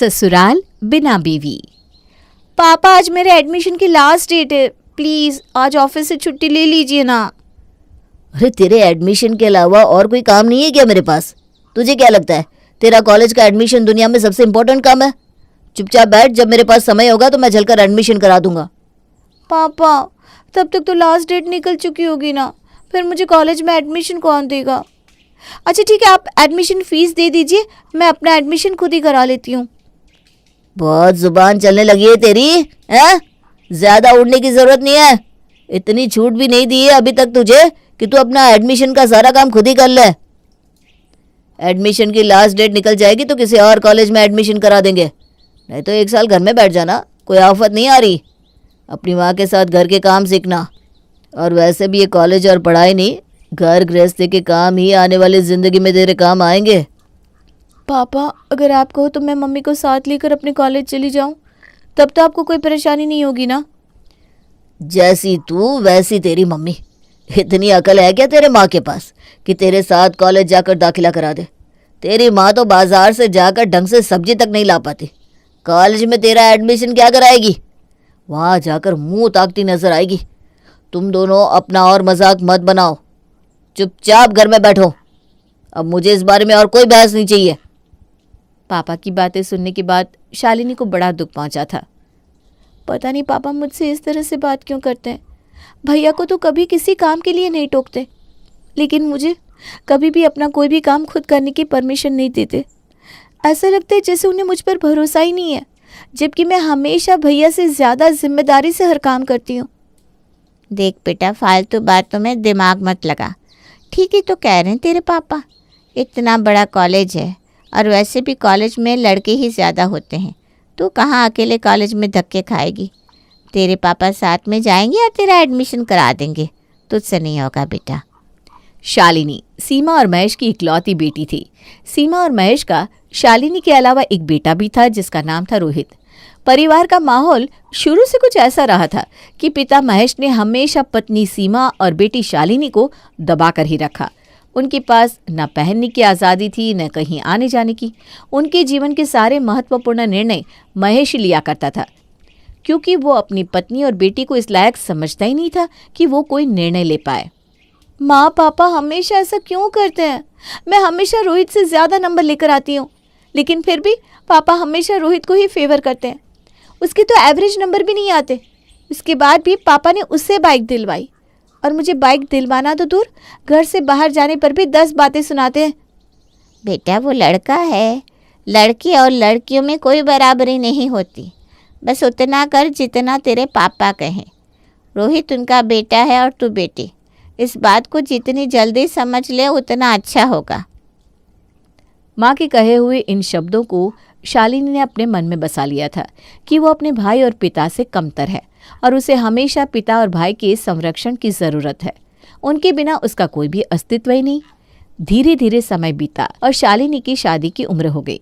ससुराल बिना बीवी। पापा आज मेरे एडमिशन की लास्ट डेट है, प्लीज आज ऑफिस से छुट्टी ले लीजिए ना। अरे तेरे एडमिशन के अलावा और कोई काम नहीं है क्या मेरे पास? तुझे क्या लगता है तेरा कॉलेज का एडमिशन दुनिया में सबसे इम्पोर्टेंट काम है? चुपचाप बैठ, जब मेरे पास समय होगा तो मैं चलकर एडमिशन करा दूंगा। पापा तब तक तो लास्ट डेट निकल चुकी होगी ना, फिर मुझे कॉलेज में एडमिशन कौन देगा? अच्छा ठीक है, आप एडमिशन फीस दे दीजिए, मैं अपना एडमिशन खुद ही करा लेती हूँ। बहुत जुबान चलने लगी है तेरी, हैं? ज्यादा उड़ने की जरूरत नहीं है। इतनी छूट भी नहीं दी है अभी तक तुझे कि तू अपना एडमिशन का सारा काम खुद ही कर ले। एडमिशन की लास्ट डेट निकल जाएगी तो किसी और कॉलेज में एडमिशन करा देंगे, नहीं तो 1 साल घर में बैठ जाना, कोई आफत नहीं आ रही। अपनी माँ के साथ घर के काम सीखना। और वैसे भी ये कॉलेज और पढ़ाई नहीं, घर गृहस्थी के काम ही आने वाली ज़िंदगी में तेरे काम आएंगे। पापा अगर आप कहो तो मैं मम्मी को साथ लेकर अपने कॉलेज चली जाऊँ, तब तो आपको कोई परेशानी नहीं होगी ना? जैसी तू वैसी तेरी मम्मी। इतनी अकल है क्या तेरे माँ के पास कि तेरे साथ कॉलेज जाकर दाखिला करा दे? तेरी माँ तो बाजार से जाकर ढंग से सब्जी तक नहीं ला पाती, कॉलेज में तेरा एडमिशन क्या कराएगी? वहाँ जाकर मुंह ताकती नजर आएगी। तुम दोनों अपना और मजाक मत बनाओ, चुपचाप घर में बैठो। अब मुझे इस बारे में और कोई बहस नहीं चाहिए। पापा की बातें सुनने के बाद शालिनी को बड़ा दुख पहुंचा था। पता नहीं पापा मुझसे इस तरह से बात क्यों करते हैं। भैया को तो कभी किसी काम के लिए नहीं टोकते, लेकिन मुझे कभी भी अपना कोई भी काम खुद करने की परमिशन नहीं देते। ऐसा लगता है जैसे उन्हें मुझ पर भरोसा ही नहीं है, जबकि मैं हमेशा भैया से ज़्यादा जिम्मेदारी से हर काम करती हूँ। देख बेटा, फालतू बातों में दिमाग मत लगा। ठीक ही तो कह रहे हैं तेरे पापा, इतना बड़ा कॉलेज है और वैसे भी कॉलेज में लड़के ही ज़्यादा होते हैं। तू कहाँ अकेले कॉलेज में धक्के खाएगी? तेरे पापा साथ में जाएंगे और तेरा एडमिशन करा देंगे, तुझसे नहीं होगा बेटा। शालिनी सीमा और महेश की इकलौती बेटी थी। सीमा और महेश का शालिनी के अलावा एक बेटा भी था जिसका नाम था रोहित। परिवार का माहौल शुरू से कुछ ऐसा रहा था कि पिता महेश ने हमेशा पत्नी सीमा और बेटी शालिनी को दबाकर ही रखा। उनके पास न पहनने की आज़ादी थी न कहीं आने जाने की। उनके जीवन के सारे महत्वपूर्ण निर्णय महेश लिया करता था, क्योंकि वो अपनी पत्नी और बेटी को इस लायक समझता ही नहीं था कि वो कोई निर्णय ले पाए। माँ पापा हमेशा ऐसा क्यों करते हैं? मैं हमेशा रोहित से ज़्यादा नंबर लेकर आती हूँ, लेकिन फिर भी पापा हमेशा रोहित को ही फेवर करते हैं। उसके तो एवरेज नंबर भी नहीं आते। उसके बाद भी पापा ने उससे बाइक दिलवाई, और मुझे बाइक दिलवाना तो दूर, घर से बाहर जाने पर भी 10 बातें सुनाते हैं। बेटा वो लड़का है, लड़की और लड़कियों में कोई बराबरी नहीं होती। बस उतना कर जितना तेरे पापा कहें। रोहित उनका बेटा है और तू बेटी। इस बात को जितनी जल्दी समझ ले उतना अच्छा होगा। माँ के कहे हुए इन शब्दों को शालिनी ने अपने मन में बसा लिया था कि वो अपने भाई और पिता से कमतर है और उसे हमेशा पिता और भाई के संरक्षण की ज़रूरत है। उनके बिना उसका कोई भी अस्तित्व ही नहीं। धीरे धीरे समय बीता और शालिनी की शादी की उम्र हो गई।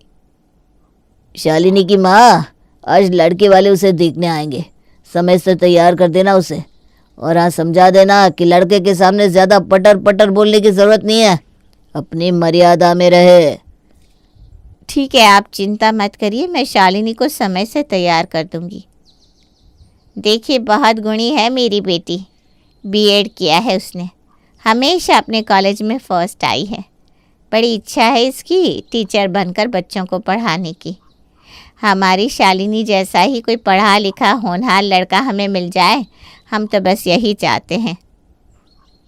शालिनी की माँ, आज लड़के वाले उसे देखने आएंगे, समय से तैयार कर देना उसे। और हाँ, समझा देना कि लड़के के सामने ज़्यादा पटर पटर बोलने की ज़रूरत नहीं है, अपनी मर्यादा में रहे। ठीक है, आप चिंता मत करिए, मैं शालिनी को समय से तैयार कर दूंगी। देखिए बहुत गुणी है मेरी बेटी, बीएड किया है उसने, हमेशा अपने कॉलेज में फर्स्ट आई है। बड़ी इच्छा है इसकी टीचर बनकर बच्चों को पढ़ाने की। हमारी शालिनी जैसा ही कोई पढ़ा लिखा होनहार लड़का हमें मिल जाए, हम तो बस यही चाहते हैं।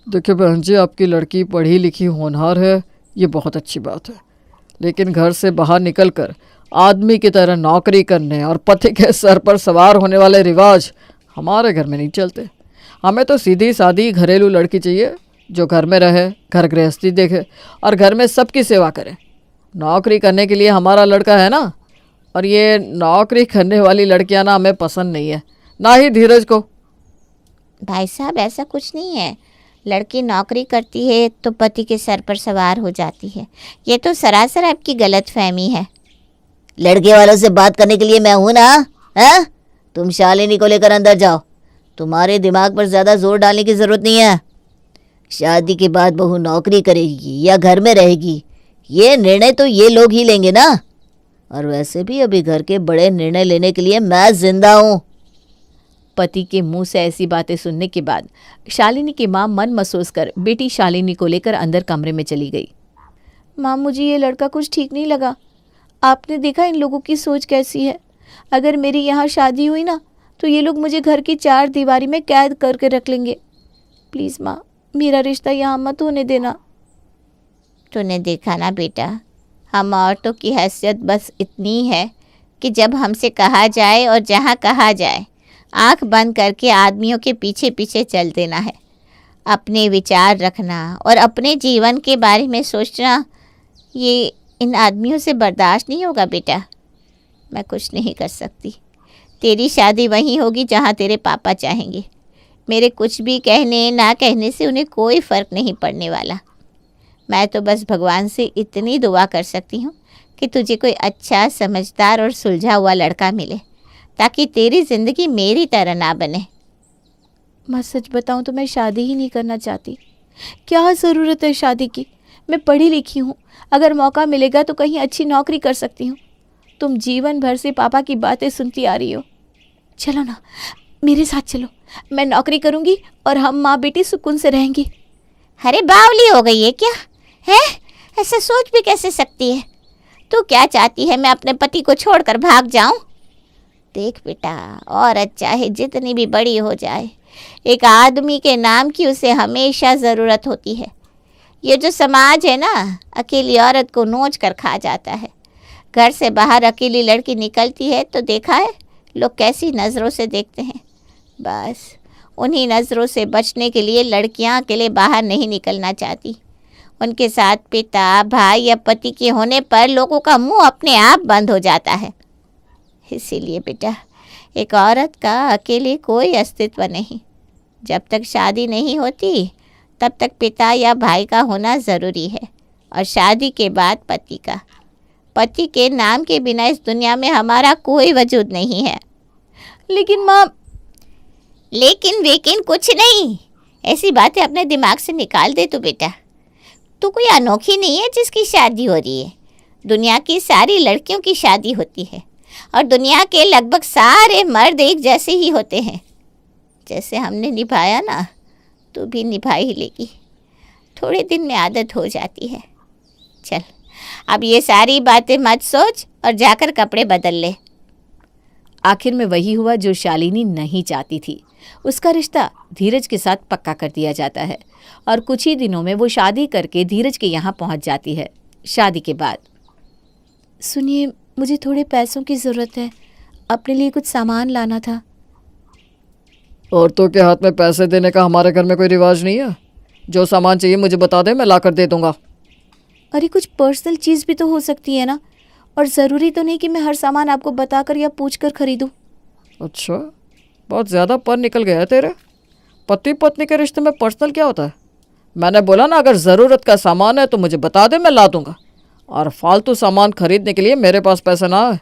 देखिए बहन जी, आपकी लड़की पढ़ी लिखी होनहार है, ये बहुत अच्छी बात है, लेकिन घर से बाहर निकलकर आदमी की तरह नौकरी करने और पति के सर पर सवार होने वाले रिवाज हमारे घर में नहीं चलते। हमें तो सीधी सादी घरेलू लड़की चाहिए जो घर में रहे, घर गृहस्थी देखे और घर में सबकी सेवा करे। नौकरी करने के लिए हमारा लड़का है ना, और ये नौकरी करने वाली लड़कियां ना हमें पसंद नहीं है, ना ही धीरज को। भाई साहब ऐसा कुछ नहीं है, लड़की नौकरी करती है तो पति के सर पर सवार हो जाती है। ये तो सरासर आपकी गलत फहमी है। लड़के वालों से बात करने के लिए मैं हूं ना, हैं? तुम शालिनी को लेकर अंदर जाओ, तुम्हारे दिमाग पर ज़्यादा जोर डालने की ज़रूरत नहीं है। शादी के बाद बहू नौकरी करेगी या घर में रहेगी, ये निर्णय तो ये लोग ही लेंगे ना। और वैसे भी अभी घर के बड़े निर्णय लेने के लिए मैं जिंदा हूँ। पति के मुंह से ऐसी बातें सुनने के बाद शालिनी की मां मन महसूस कर बेटी शालिनी को लेकर अंदर कमरे में चली गई। मां, मुझे ये लड़का कुछ ठीक नहीं लगा। आपने देखा इन लोगों की सोच कैसी है। अगर मेरी यहाँ शादी हुई ना तो ये लोग मुझे घर की 4 दीवारी में कैद करके रख लेंगे। प्लीज़ माँ, मेरा रिश्ता यहाँ मत होने देना। तूने देखा ना बेटा, हम औरतों की हैसियत बस इतनी है कि जब हमसे कहा जाए और जहाँ कहा जाए आंख बंद करके आदमियों के पीछे पीछे चल देना है। अपने विचार रखना और अपने जीवन के बारे में सोचना, ये इन आदमियों से बर्दाश्त नहीं होगा बेटा। मैं कुछ नहीं कर सकती। तेरी शादी वहीं होगी जहाँ तेरे पापा चाहेंगे। मेरे कुछ भी कहने ना कहने से उन्हें कोई फ़र्क नहीं पड़ने वाला। मैं तो बस भगवान से इतनी दुआ कर सकती हूँ कि तुझे कोई अच्छा, समझदार और सुलझा हुआ लड़का मिले, ताकि तेरी ज़िंदगी मेरी तरह ना बने। मैं सच बताऊं तो मैं शादी ही नहीं करना चाहती। क्या ज़रूरत है शादी की? मैं पढ़ी लिखी हूँ, अगर मौका मिलेगा तो कहीं अच्छी नौकरी कर सकती हूँ। तुम जीवन भर से पापा की बातें सुनती आ रही हो। चलो ना, मेरे साथ चलो। मैं नौकरी करूँगी और हम माँ बेटी सुकून से रहेंगी। अरे बावली हो गई है क्या? है ऐसा सोच भी कैसे सकती है? तू क्या चाहती है, मैं अपने पति को छोड़कर भाग जाऊं? देख बेटा, औरत चाहे जितनी भी बड़ी हो जाए, एक आदमी के नाम की उसे हमेशा ज़रूरत होती है। ये जो समाज है ना, अकेली औरत को नोच कर खा जाता है। घर से बाहर अकेली लड़की निकलती है तो देखा है लोग कैसी नज़रों से देखते हैं। बस उन्हीं नज़रों से बचने के लिए लड़कियां अकेले बाहर नहीं निकलना चाहती। उनके साथ पिता, भाई या पति के होने पर लोगों का मुंह अपने आप बंद हो जाता है। इसीलिए बेटा, एक औरत का अकेले कोई अस्तित्व नहीं। जब तक शादी नहीं होती तब तक पिता या भाई का होना ज़रूरी है, और शादी के बाद पति का। पति के नाम के बिना इस दुनिया में हमारा कोई वजूद नहीं है। लेकिन माँ, लेकिन वेकिन कुछ नहीं। ऐसी बातें अपने दिमाग से निकाल दे तू बेटा। तू कोई अनोखी नहीं है जिसकी शादी हो रही है। दुनिया की सारी लड़कियों की शादी होती है, और दुनिया के लगभग सारे मर्द एक जैसे ही होते हैं। जैसे हमने निभाया ना, तू भी निभा ही लेगी। थोड़े दिन में आदत हो जाती है। चल, अब ये सारी बातें मत सोच और जाकर कपड़े बदल ले। आखिर में वही हुआ जो शालिनी नहीं चाहती थी। उसका रिश्ता धीरज के साथ पक्का कर दिया जाता है और कुछ ही दिनों में वो शादी करके धीरज के यहाँ पहुँच जाती है। शादी के बाद, सुनिए, मुझे थोड़े पैसों की ज़रूरत है, अपने लिए कुछ सामान लाना था। औरतों के हाथ में पैसे देने का हमारे घर में कोई रिवाज नहीं है। जो सामान चाहिए मुझे बता दे, मैं ला कर दे दूँगा। अरे कुछ पर्सनल चीज़ भी तो हो सकती है ना, और ज़रूरी तो नहीं कि मैं हर सामान आपको बताकर या पूछकर खरीदूँ। अच्छा, बहुत ज़्यादा पर निकल गया है तेरे। पति पत्नी के रिश्ते में पर्सनल क्या होता है? मैंने बोला ना, अगर ज़रूरत का सामान है तो मुझे बता दे, मैं ला दूँगा। और फालतू सामान खरीदने के लिए मेरे पास पैसा ना है।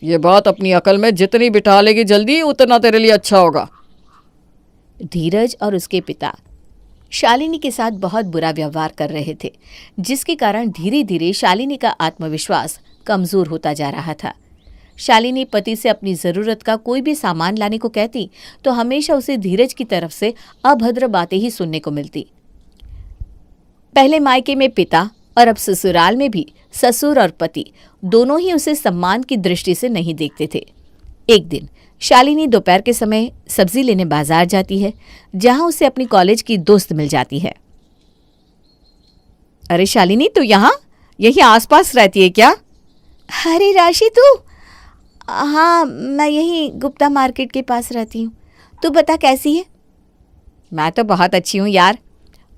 ये बात अपनी अकल में जितनी बिठा लेगी जल्दी, उतना तेरे लिए अच्छा होगा। धीरज और उसके पिता शालिनी के साथ बहुत बुरा व्यवहार कर रहे थे, जिसके कारण धीरे धीरे शालिनी का आत्मविश्वास कमज़ोर होता जा रहा था। शालिनी पति से अपनी ज़रूरत का कोई भी सामान लाने को कहती तो हमेशा उसे धीरज की तरफ से अभद्र बातें ही सुनने को मिलती। पहले मायके में पिता और अब ससुराल में भी ससुर और पति दोनों ही उसे सम्मान की दृष्टि से नहीं देखते थे। एक दिन शालिनी दोपहर के समय सब्जी लेने बाजार जाती है, जहां उसे अपनी कॉलेज की दोस्त मिल जाती है। अरे शालिनी, तू यहाँ यही आसपास रहती है क्या? अरे राशि, तू? हाँ, मैं यही गुप्ता मार्केट के पास रहती हूँ। तू बता कैसी है? मैं तो बहुत अच्छी हूँ यार।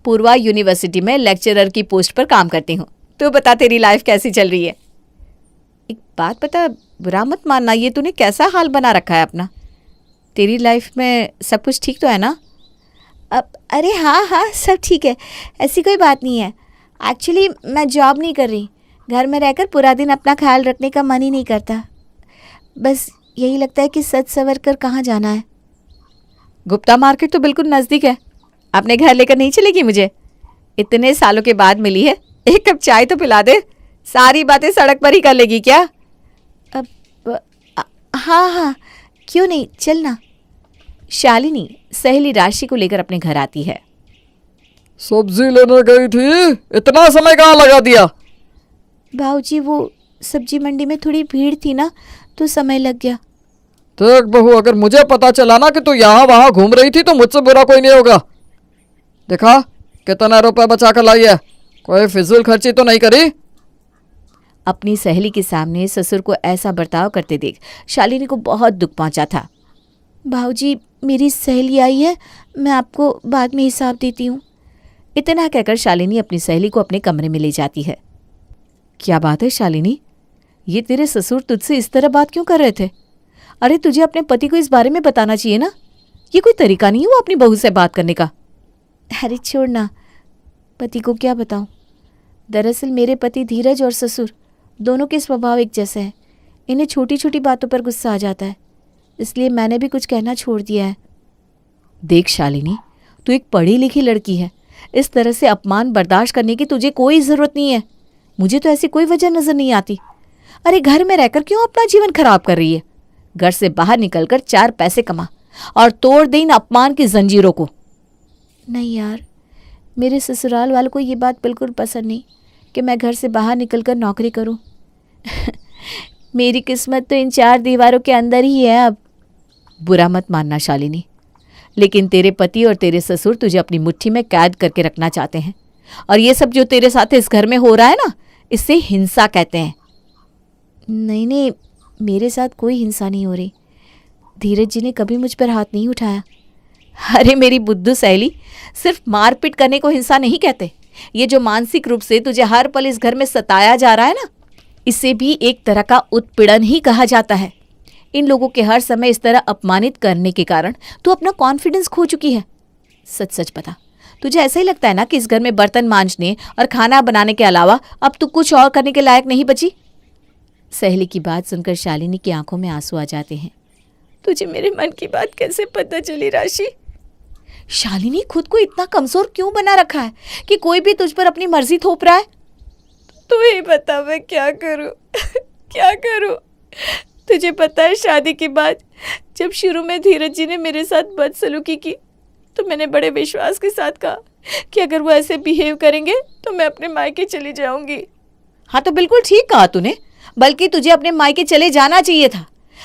पूर्वा यूनिवर्सिटी में लेक्चरर की पोस्ट पर काम करती हूँ। तू बता, तेरी लाइफ कैसी चल रही है? एक बात बता, बुरा मत मानना, ये तूने कैसा हाल बना रखा है अपना? तेरी लाइफ में सब कुछ ठीक तो है ना? अब अरे हाँ, सब ठीक है, ऐसी कोई बात नहीं है। एक्चुअली मैं जॉब नहीं कर रही, घर में रहकर पूरा दिन अपना ख्याल रखने का मन ही नहीं करता। बस यही लगता है कि सज संवर कर कहाँ जाना है। गुप्ता मार्केट तो बिल्कुल नज़दीक है। अपने घर लेकर नहीं चलेगी मुझे? इतने सालों के बाद मिली है, एक कप चाय तो पिला दे। सारी बातें सड़क पर ही कर लेगी क्या? हाँ हाँ, क्यों नहीं, चलना। शालिनी सहेली राशि को लेकर अपने घर आती है। सब्जी लेने गई थी, इतना समय कहाँ लगा दिया? भाऊजी वो सब्जी मंडी में थोड़ी भीड़ थी ना, तो समय लग गया। देख बहू, अगर मुझे पता चला ना कि तू यहाँ वहाँ घूम रही थी तो मुझसे बुरा कोई नहीं होगा। देखा कितना रुपए बचा कर लाई है, कोई फिजूल खर्ची तो नहीं करी। अपनी सहेली के सामने ससुर को ऐसा बर्ताव करते देख शालिनी को बहुत दुख पहुंचा था। भाऊजी मेरी सहेली आई है, मैं आपको बाद में हिसाब देती हूँ। इतना कहकर शालिनी अपनी सहेली को अपने कमरे में ले जाती है। क्या बात है शालिनी, ये तेरे ससुर तुझसे इस तरह बात क्यों कर रहे थे? अरे तुझे अपने पति को इस बारे में बताना चाहिए ना, ये कोई तरीका नहीं है वो अपनी बहू से बात करने का। अरे छोड़ना, पति को क्या बताऊं। दरअसल मेरे पति धीरज और ससुर दोनों के स्वभाव एक जैसे हैं। इन्हें छोटी छोटी बातों पर गुस्सा आ जाता है, इसलिए मैंने भी कुछ कहना छोड़ दिया है। देख शालिनी, तू एक पढ़ी लिखी लड़की है, इस तरह से अपमान बर्दाश्त करने की तुझे कोई ज़रूरत नहीं है। मुझे तो ऐसी कोई वजह नज़र नहीं आती। अरे घर में रहकर क्यों अपना जीवन खराब कर रही है? घर से बाहर निकलकर 4 पैसे कमा और तोड़ दे इन अपमान की जंजीरों को। नहीं यार, मेरे ससुराल वालों को ये बात बिल्कुल पसंद नहीं कि मैं घर से बाहर निकलकर नौकरी करूं। मेरी किस्मत तो इन 4 दीवारों के अंदर ही है अब। बुरा मत मानना शालिनी, लेकिन तेरे पति और तेरे ससुर तुझे अपनी मुट्ठी में कैद करके रखना चाहते हैं। और ये सब जो तेरे साथ इस घर में हो रहा है ना, इसे हिंसा कहते हैं। नहीं नहीं, मेरे साथ कोई हिंसा नहीं हो रही। धीरज जी ने कभी मुझ पर हाथ नहीं उठाया। अरे मेरी बुद्धू सहेली, सिर्फ मारपीट करने को हिंसा नहीं कहते। ये जो मानसिक रूप से तुझे हर पल इस घर में सताया जा रहा है ना, इसे भी एक तरह का उत्पीड़न ही कहा जाता है। इन लोगों के हर समय इस तरह अपमानित करने के कारण तू अपना कॉन्फिडेंस खो चुकी है। सच सच बता, तुझे ऐसा ही लगता है ना कि इस घर में बर्तन मांजने और खाना बनाने के अलावा अब तू कुछ और करने के लायक नहीं बची? सहेली की बात सुनकर शालिनी की आंखों में आंसू आ जाते हैं। तुझे मेरे मन की बात कैसे पता चली राशि? शालिनी, खुद को इतना कमजोर क्यों बना रखा है कि कोई भी तुझ पर अपनी मर्जी थोप रहा है? तू ही बता मैं क्या करूं? क्या करूं? तुझे पता है, शादी के बाद जब शुरू में धीरज जी ने मेरे साथ बदसलूकी की तो मैंने बड़े विश्वास के साथ कहा कि अगर वो ऐसे बिहेव करेंगे तो मैं अपने मायके चली जाऊंगी। हाँ तो बिल्कुल ठीक कहा तूने, बल्कि तुझे अपने मायके चले जाना चाहिए था।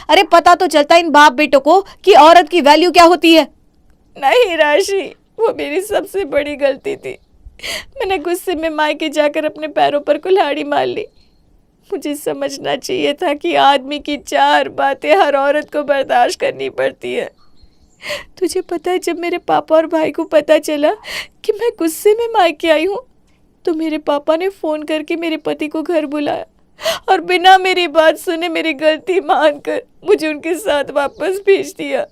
अरे पता तो चलता इन बाप बेटों को कि औरत की वैल्यू क्या होती है। नहीं राशि, वो मेरी सबसे बड़ी गलती थी। मैंने गुस्से में मायके जाकर अपने पैरों पर कुल्हाड़ी मार ली। मुझे समझना चाहिए था कि आदमी की 4 बातें हर औरत को बर्दाश्त करनी पड़ती है। तुझे पता है, जब मेरे पापा और भाई को पता चला कि मैं गुस्से में मायके आई हूँ तो मेरे पापा ने फ़ोन करके मेरे पति को घर बुलाया और बिना मेरी बात सुने मेरी गलती मानकर मुझे उनके साथ वापस भेज दिया।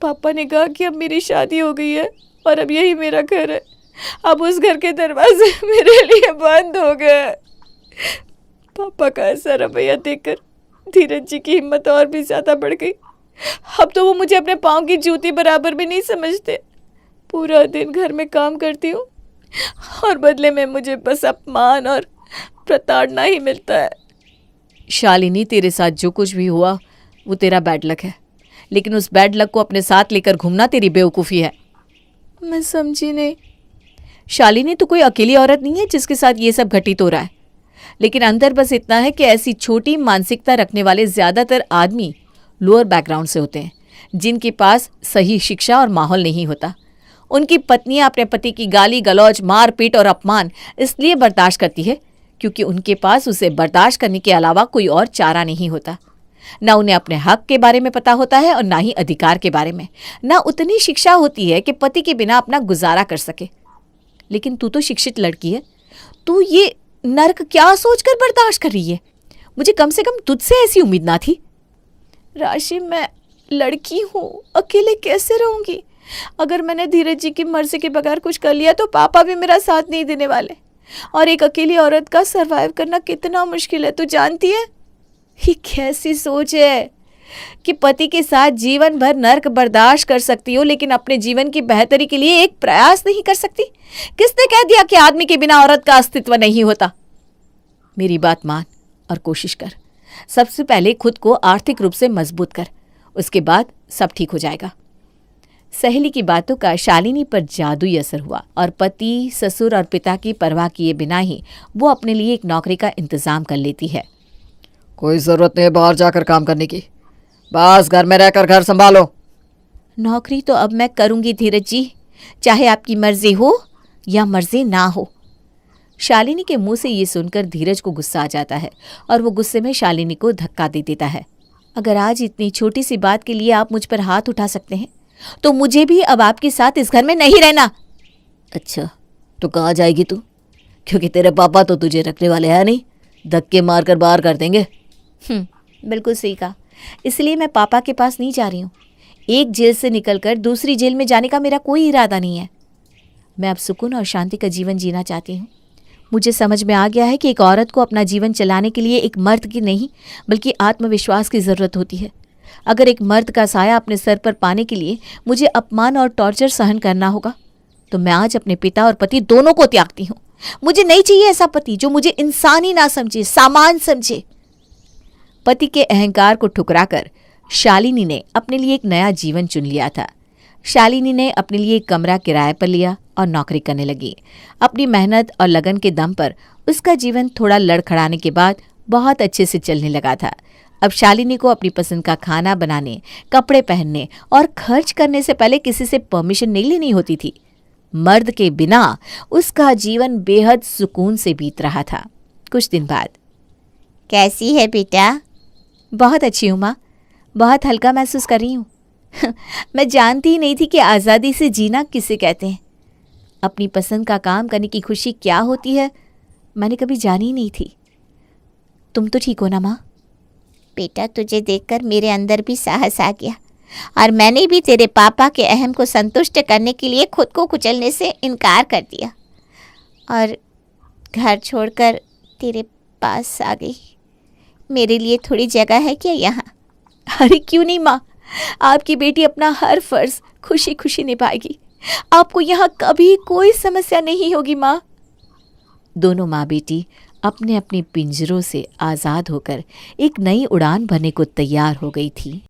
पापा ने कहा कि अब मेरी शादी हो गई है और अब यही मेरा घर है। अब उस घर के दरवाजे मेरे लिए बंद हो गए। पापा का ऐसा रवैया देखकर धीरज जी की हिम्मत और भी ज़्यादा बढ़ गई। अब तो वो मुझे अपने पाँव की जूती बराबर भी नहीं समझते। पूरा दिन घर में काम करती हूँ और बदले में मुझे बस अपमान और प्रताड़ना ही मिलता है। शालिनी, तेरे साथ जो कुछ भी हुआ वो तेरा बैड लक है, लेकिन उस बैड लक को अपने साथ लेकर घूमना तेरी बेवकूफ़ी है। मैं समझी नहीं। शालिनी, तू कोई अकेली औरत नहीं है जिसके साथ ये सब घटित हो रहा है, लेकिन अंदर बस इतना है कि ऐसी छोटी मानसिकता रखने वाले ज़्यादातर आदमी लोअर बैकग्राउंड से होते हैं, जिनके पास सही शिक्षा और माहौल नहीं होता। उनकी पत्नियां अपने पति की गाली गलौज, मारपीट और अपमान इसलिए बर्दाश्त करती है क्योंकि उनके पास उसे बर्दाश्त करने के अलावा कोई और चारा नहीं होता। ना उन्हें अपने हक के बारे में पता होता है और ना ही अधिकार के बारे में। ना उतनी शिक्षा होती है कि पति के बिना अपना गुजारा कर सके। लेकिन तू तो शिक्षित लड़की है, तू ये नर्क क्या सोचकर बर्दाश्त कर रही है? मुझे कम से कम तुझसे ऐसी उम्मीद ना थी। राशि, मैं लड़की हूँ, अकेले कैसे रहूँगी? अगर मैंने धीरज जी की मर्जी के बगैर कुछ कर लिया तो पापा भी मेरा साथ नहीं देने वाले। और एक अकेली औरत का सरवाइव करना कितना मुश्किल है, तू जानती है? ये कैसी सोच है कि पति के साथ जीवन भर नर्क बर्दाश्त कर सकती हो लेकिन अपने जीवन की बेहतरी के लिए एक प्रयास नहीं कर सकती? किसने कह दिया कि आदमी के बिना औरत का अस्तित्व नहीं होता? मेरी बात मान और कोशिश कर। सबसे पहले खुद को आर्थिक रूप से मजबूत कर, उसके बाद सब ठीक हो जाएगा। सहेली की बातों का शालिनी पर जादुई असर हुआ और पति, ससुर और पिता की परवाह किए बिना ही वो अपने लिए एक नौकरी का इंतजाम कर लेती है। कोई ज़रूरत नहीं है बाहर जाकर काम करने की, बस घर में रहकर घर संभालो। नौकरी तो अब मैं करूंगी धीरज जी, चाहे आपकी मर्जी हो या मर्जी ना हो। शालिनी के मुंह से ये सुनकर धीरज को गुस्सा आ जाता है और वो गुस्से में शालिनी को धक्का दे देता है। अगर आज इतनी छोटी सी बात के लिए आप मुझ पर हाथ उठा सकते हैं तो मुझे भी अब आपके साथ इस घर में नहीं रहना। अच्छा, तो कहाँ जाएगी तू? क्योंकि तेरे पापा तो तुझे रखने वाले हैं नहीं, धक्के मार कर बाहर कर देंगे। बिल्कुल सही कहा, इसलिए मैं पापा के पास नहीं जा रही हूँ। एक जेल से निकलकर दूसरी जेल में जाने का मेरा कोई इरादा नहीं है। मैं अब सुकून और शांति का जीवन जीना चाहती हूँ। मुझे समझ में आ गया है कि एक औरत को अपना जीवन चलाने के लिए एक मर्द की नहीं बल्कि आत्मविश्वास की ज़रूरत होती है। अगर एक मर्द का साया अपने सर पर पाने के लिए मुझे अपमान और टॉर्चर सहन करना होगा तो मैं आज अपने पिता और पति दोनों को त्यागती हूँ। मुझे नहीं चाहिए ऐसा पति जो मुझे इंसान ही ना समझे, सामान समझे। पति के अहंकार को ठुकराकर शालिनी ने अपने लिए एक नया जीवन चुन लिया था। शालिनी ने अपने लिए एक कमरा किराए पर लिया और नौकरी करने लगी। अपनी मेहनत और लगन के दम पर उसका जीवन थोड़ा लड़खड़ाने के बाद बहुत अच्छे से चलने लगा था। अब शालिनी को अपनी पसंद का खाना बनाने, कपड़े पहनने और खर्च करने से पहले किसी से परमिशन नहीं लेनी होती थी। मर्द के बिना उसका जीवन बेहद सुकून से बीत रहा था। कुछ दिन बाद, कैसी है बेटा? बहुत अच्छी हूँ माँ, बहुत हल्का महसूस कर रही हूँ। मैं जानती ही नहीं थी कि आज़ादी से जीना किसे कहते हैं। अपनी पसंद का काम करने की खुशी क्या होती है मैंने कभी जानी ही नहीं थी। तुम तो ठीक हो ना माँ? बेटा, तुझे देखकर मेरे अंदर भी साहस आ गया और मैंने भी तेरे पापा के अहम को संतुष्ट करने के लिए खुद को कुचलने से इनकार कर दिया और घर छोड़कर तेरे पास आ गई। मेरे लिए थोड़ी जगह है क्या यहाँ? अरे क्यों नहीं माँ, आपकी बेटी अपना हर फर्ज खुशी खुशी निभाएगी। आपको यहाँ कभी कोई समस्या नहीं होगी माँ। दोनों माँ बेटी अपने अपने पिंजरों से आज़ाद होकर एक नई उड़ान भरने को तैयार हो गई थी।